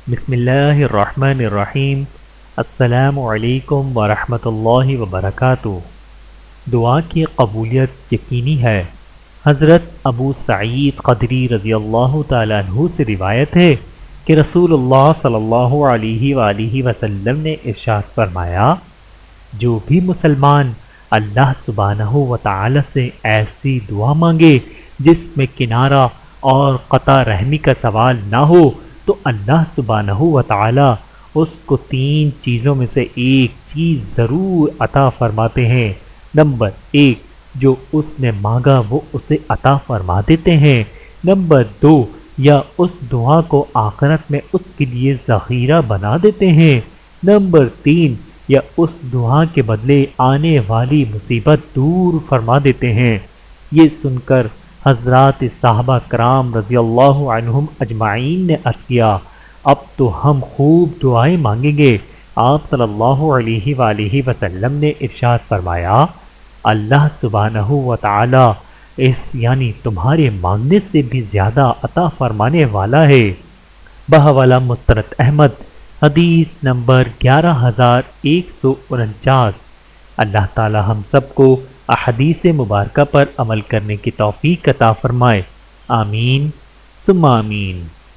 بسم اللہ الرحمن الرحیم۔ السلام علیکم ورحمۃ اللہ وبرکاتہ۔ دعا کی قبولیت یقینی ہے۔ حضرت ابو سعید خدری رضی اللہ تعالیٰ عنہ سے روایت ہے کہ رسول اللہ صلی اللہ علیہ وآلہ وسلم نے ارشاد فرمایا، جو بھی مسلمان اللہ سبحانہ و تعالی سے ایسی دعا مانگے جس میں کنارہ اور قطع رحمی کا سوال نہ ہو تو اللہ سبحانہ و تعالی اس کو 3 چیزوں میں سے ایک چیز ضرور عطا فرماتے ہیں۔ نمبر 1، جو اس نے مانگا وہ اسے عطا فرما دیتے ہیں۔ نمبر 2، یا اس دعا کو آخرت میں اس کے لیے ذخیرہ بنا دیتے ہیں۔ نمبر 3، یا اس دعا کے بدلے آنے والی مصیبت دور فرما دیتے ہیں۔ یہ سن کر حضرات صحابہ کرام رضی اللہ عنہم اجمعین نے عرض کیا، اب تو ہم خوب دعائیں مانگیں گے۔ آپ صلی اللہ علیہ وآلہ وسلم نے ارشاد فرمایا، اللہ سبحانہ و تعالی اس یعنی تمہارے مانگنے سے بھی زیادہ عطا فرمانے والا ہے۔ بحوالہ مسترد احمد، حدیث نمبر 11149۔ اللہ تعالی ہم سب کو احادیث مبارکہ پر عمل کرنے کی توفیق عطا فرمائے، آمین ثم آمین۔